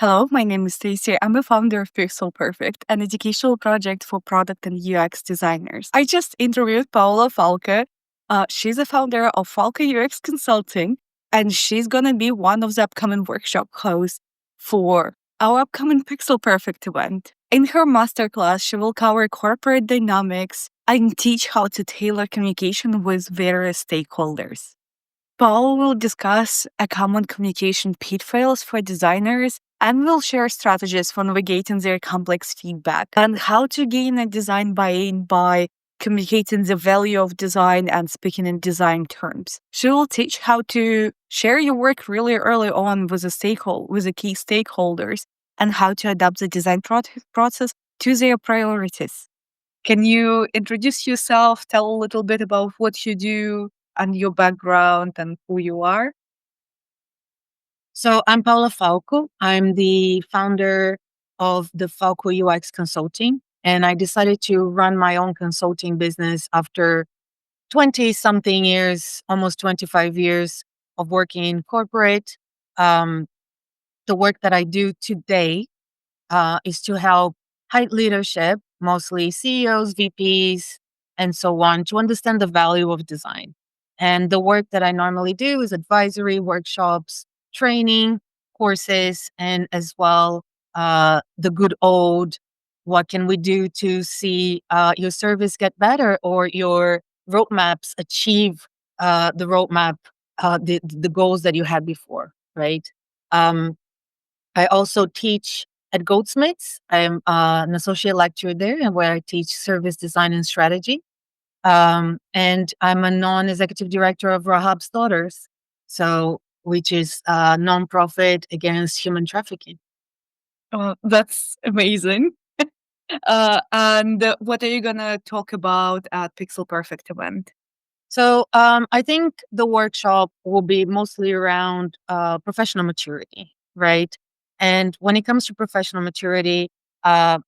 Hello, my name is Stacey. I'm a founder of PixelPerfect, an educational project for product and UX designers. I just interviewed Paula Falco. She's a founder of Falco UX Consulting, and she's going to be one of the upcoming workshop hosts for our upcoming PixelPerfect event. In her masterclass, she will cover corporate dynamics and teach how to tailor communication with various stakeholders. Paul will discuss a common communication pitfalls for designers and will share strategies for navigating their complex feedback and how to gain a design buy-in by communicating the value of design and speaking in design terms. She will teach how to share your work really early on with the key stakeholders and how to adapt the design process to their priorities. Can you introduce yourself, tell a little bit about what you do, and your background and who you are? So I'm Paula Falco. I'm the founder of the Falco UX Consulting, and I decided to run my own consulting business after 20 something years, almost 25 years of working in corporate. Um, the work that I do today is to help high leadership, mostly CEOs, VPs, and so on, to understand the value of design. And the work that I normally do is advisory, workshops, training, courses, and as well the good old what can we do to see your service get better or your roadmaps achieve the roadmap, the goals that you had before, right? Um, I also teach at Goldsmiths. I'm an associate lecturer there, and where I teach service design and strategy. And I'm a non-executive director of Rahab's Daughters, so which is a nonprofit against human trafficking. That's amazing. And what are you gonna talk about at Pixel Perfect event? So I think the workshop will be mostly around professional maturity, right? And when it comes to professional maturity, uh,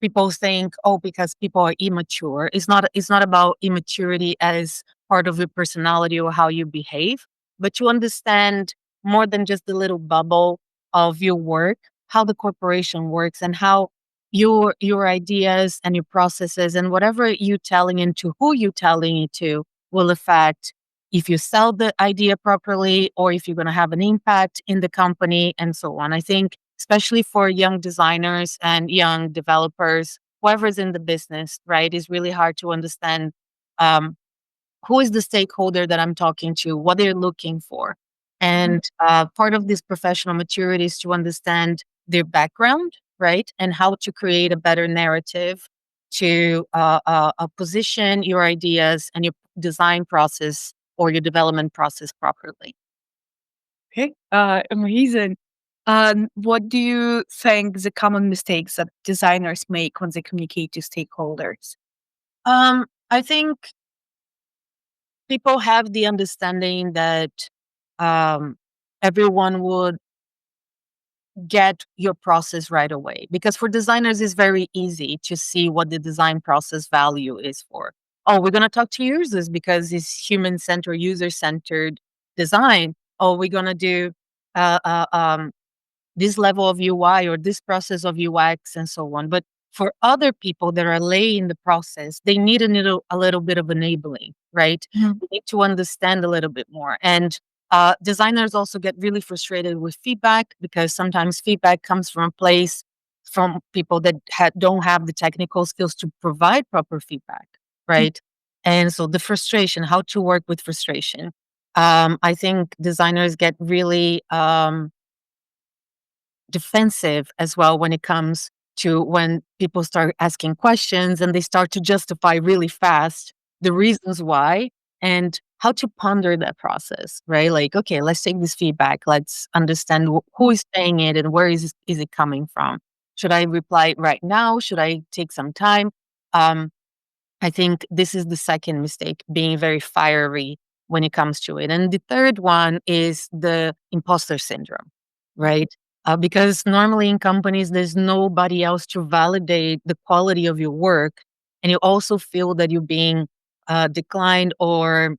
people think, oh, because people are immature. It's not about immaturity as part of your personality or how you behave, but you understand more than just the little bubble of your work, how the corporation works and how your ideas and your processes and whatever you telling into who you telling it to will affect if you sell the idea properly or if you're going to have an impact in the company and so on. I think especially for young designers and young developers, whoever's in the business, right, is really hard to understand um, who is the stakeholder that I'm talking to, what they're looking for. Mhm. And part of this professional maturity is to understand their background, right, and how to create a better narrative to position your ideas and your design process or your development process properly. Okay, amazing. What do you think the common mistakes that designers make when they communicate to stakeholders? I think people have the understanding that um, everyone would get your process right away because for designers it's very easy to see what the design process value is for. Oh, we're going to talk to users because it's human-centered, user-centered design. Oh, we're going to do uh, uh, um, this level of UI or this process of UX and so on. But for other people that are late in the process, they need a little bit of enabling, right? Mhm. They need to understand a little bit more. And designers also get really frustrated with feedback because sometimes feedback comes from a place from people that don't have the technical skills to provide proper feedback, right? And so the frustration, how to work with frustration. I think designers get really defensive as well when it comes to when people start asking questions and they start to justify really fast the reasons why and how to ponder that process, right? Like, okay, let's take this feedback. Let's understand who is saying it and where is it coming from. Should I reply right now? Should I take some time? Um, I think this is the second mistake, being very fiery when it comes to it. And the third one is the imposter syndrome, right? Because normally in companies, there's nobody else to validate the quality of your work. And you also feel that you're being declined or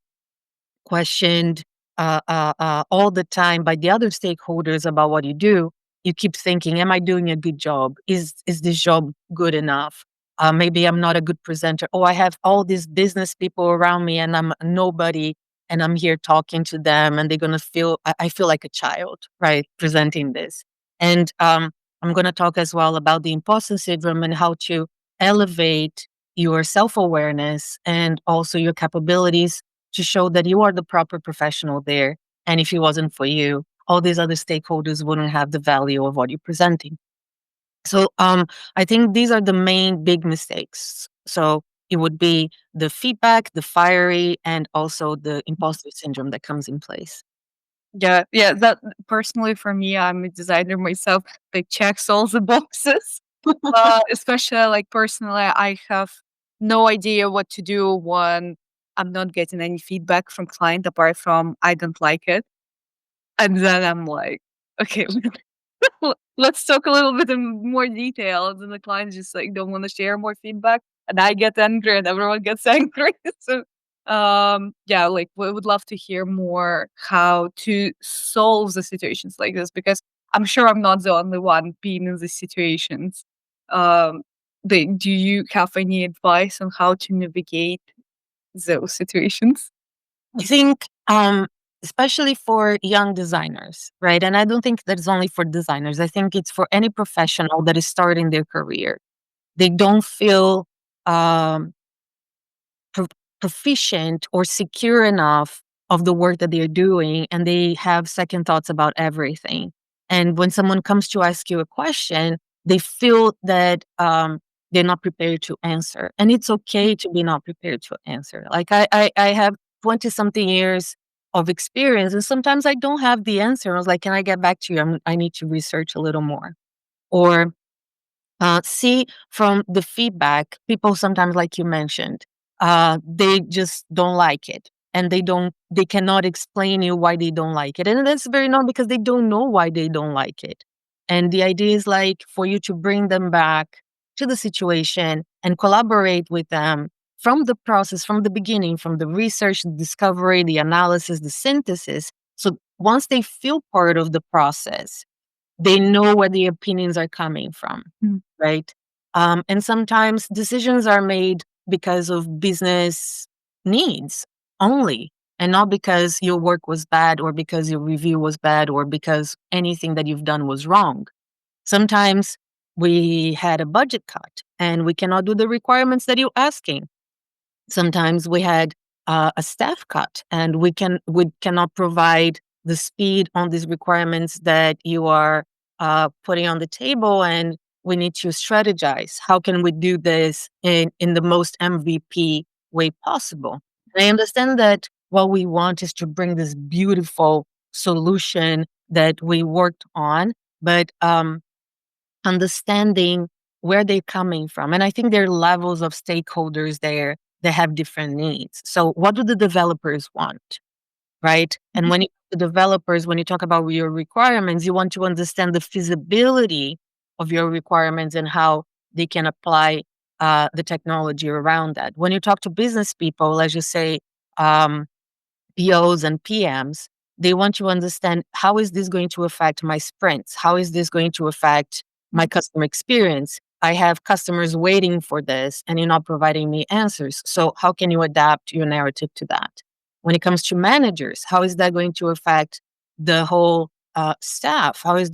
questioned all the time by the other stakeholders about what you do. you keep thinking, am I doing a good job? Is this job good enough? Maybe I'm not a good presenter. Oh, I have all these business people around me and I'm a nobody, and I'm here talking to them and they're going to feel, I feel like a child, right? Presenting this. And I'm going to talk as well about the imposter syndrome and how to elevate your self-awareness and also your capabilities to show that you are the proper professional there. And if it wasn't for you, all these other stakeholders wouldn't have the value of what you're presenting. So I think these are the main big mistakes. So it would be the feedback, the fiery, and also the imposter syndrome that comes in place. Yeah, yeah. That personally for me, I'm a designer myself. That checks all the boxes. Especially like personally, I have no idea what to do when I'm not getting any feedback from client apart from I don't like it, and then I'm like, okay, let's talk a little bit in more detail. And then the client just like don't want to share more feedback, and I get angry, and everyone gets angry. So, yeah, like we would love to hear more how to solve the situations like this because I'm sure I'm not the only one being in these situations. Um, do you have any advice on how to navigate those situations? I think, especially for young designers, right? And I don't think that's only for designers. I think it's for any professional that is starting their career. They don't feel um, pro- proficient or secure enough of the work that they're doing, and they have second thoughts about everything. And when someone comes to ask you a question, they feel that they're not prepared to answer, and it's okay to be not prepared to answer. Like I have 20 something years of experience, and sometimes I don't have the answer. I was like, can I get back to you? I need to research a little more. Or see from the feedback, people sometimes, like you mentioned, they just don't like it, and they cannot explain you why they don't like it, and that's very normal because they don't know why they don't like it. And the idea is like for you to bring them back to the situation and collaborate with them from the process, from the beginning, from the research, the discovery, the analysis, the synthesis. So once they feel part of the process, they know where the opinions are coming from, Mm. right? And sometimes decisions are made because of business needs only, and not because your work was bad or because your review was bad or because anything that you've done was wrong. Sometimes we had a budget cut and we cannot do the requirements that you're asking. Sometimes we had a staff cut, and we cannot provide the speed on these requirements that you are putting on the table, and we need to strategize. How can we do this in the most MVP way possible? And I understand that what we want is to bring this beautiful solution that we worked on, but understanding where they're coming from. And I think there are levels of stakeholders there that have different needs. So, what do the developers want? Right. And when you the developers, when you talk about your requirements, you want to understand the feasibility of your requirements and how they can apply the technology around that. When you talk to business people, let's just say, um, POs and PMs, they want to understand how is this going to affect my sprints? How is this going to affect my customer experience? I have customers waiting for this and you're not providing me answers. So how can you adapt your narrative to that? When it comes to managers, how is that going to affect the whole staff? Is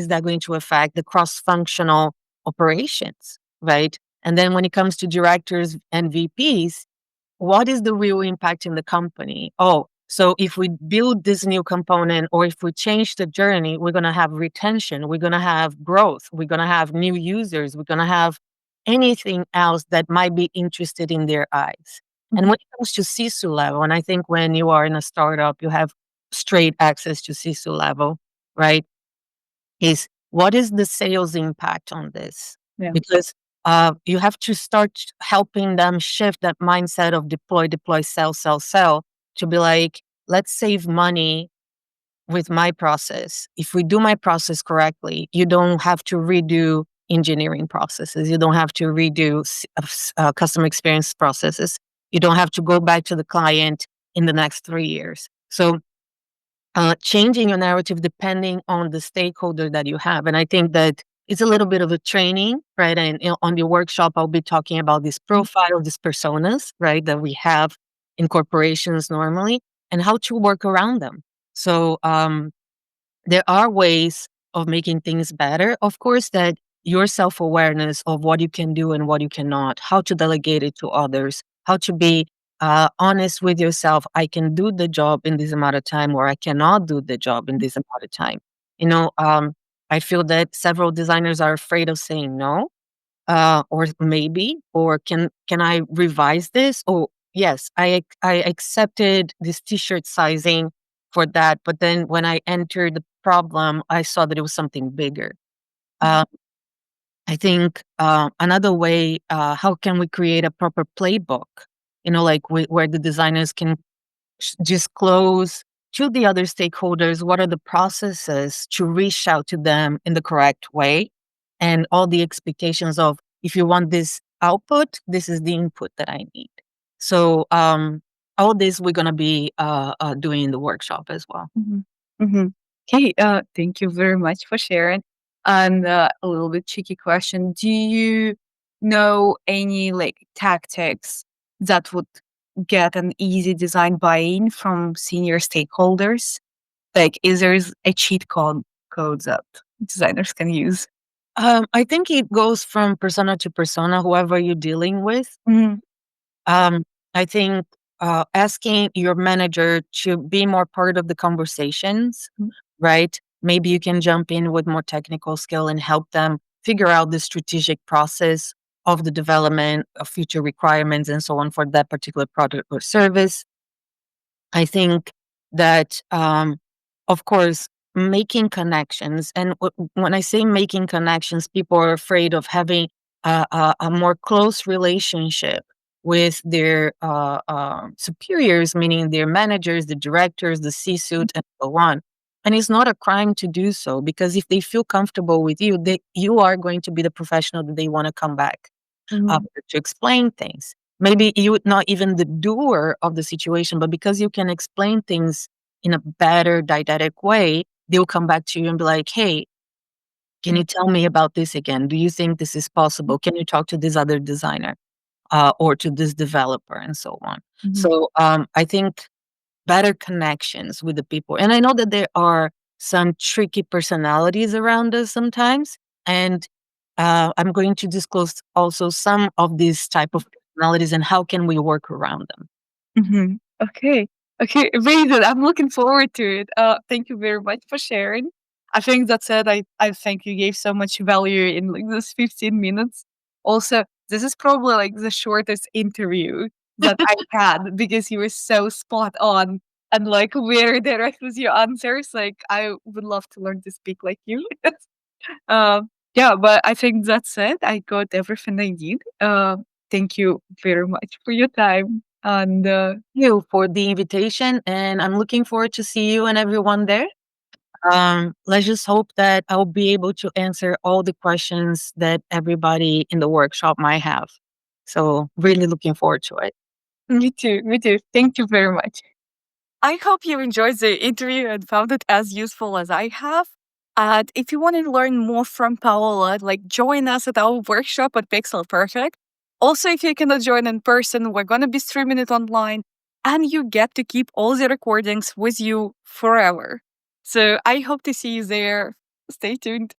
that going to affect the cross-functional operations, right? And then when it comes to directors and VPs, what is the real impact in the company? Oh, so if we build this new component or if we change the journey, we're going to have retention, we're going to have growth, we're going to have new users, we're going to have anything else that might be interested in their eyes. And when it comes to CISO level, and I think when you are in a startup, you have straight access to CISO level, right? Is what is the sales impact on this? Yeah. Because you have to start helping them shift that mindset of deploy, deploy, sell, sell, sell to be like, let's save money with my process. If we do my process correctly, you don't have to redo engineering processes. You don't have to redo customer experience processes. You don't have to go back to the client in the next 3 years. So changing your narrative depending on the stakeholder that you have. And I think that it's a little bit of a training, right? And on the workshop, I'll be talking about this profile, these personas, right, that we have in corporations normally, and how to work around them. So there are ways of making things better. Of course, that your self awareness of what you can do and what you cannot, how to delegate it to others, how to be honest with yourself. I can do the job in this amount of time, or I cannot do the job in this amount of time. You know, I feel that several designers are afraid of saying no, or maybe, or can I revise this? Oh, yes, I accepted this T-shirt sizing for that, but then when I entered the problem, I saw that it was something bigger. Uh, I think another way, how can we create a proper playbook? You know, like where the designers can disclose to the other stakeholders what are the processes to reach out to them in the correct way, and all the expectations of, if you want this output, this is the input that I need. So all this we're going to be doing in the workshop as well. Mhm. Mhm. Okay, thank you very much for sharing. And a little bit tricky question. Do you know any like tactics that would get an easy design buy-in from senior stakeholders? Like, is there a cheat code that designers can use? I think it goes from persona to persona, whoever you're dealing with. Mhm. Um, I think asking your manager to be more part of the conversations, right? Maybe you can jump in with more technical skill and help them figure out the strategic process of the development of future requirements and so on for that particular product or service. I think that, of course, making connections. And when I say making connections, people are afraid of having a more close relationship with their superiors, meaning their managers, the directors, the C suite, and so on. And it's not a crime to do so, because if they feel comfortable with you, you are going to be the professional that they want to come back Mhm. to explain things. Maybe you would not even the doer of the situation, but because you can explain things in a better didactic way, they'll come back to you and be like, "Hey, can you tell me about this again? Do you think this is possible? Can you talk to this other designer or to this developer and so on?" Mhm. So I think better connections with the people. And I know that there are some tricky personalities around us sometimes, and I'm going to disclose also some of these type of personalities and how can we work around them. Mhm. Okay. Okay, amazing. I'm looking forward to it. Thank you very much for sharing. I think that's it. I think you gave so much value in like this 15 minutes. Also, this is probably like the shortest interview that I had because you were so spot on and like very direct with your answers. Like I would love to learn to speak like you. Yeah, but I think that's it. I got everything I need. Thank you very much for your time. And You for the invitation, and I'm looking forward to see you and everyone there. Let's just hope that I'll be able to answer all the questions that everybody in the workshop might have. So really looking forward to it. me too. Me too. Thank you very much. I hope you enjoyed the interview and found it as useful as I have. And if you want to learn more from Paola, like join us at our workshop at PixelPerfect. Also, if you cannot join in person, we're going to be streaming it online and you get to keep all the recordings with you forever. So I hope to see you there. Stay tuned.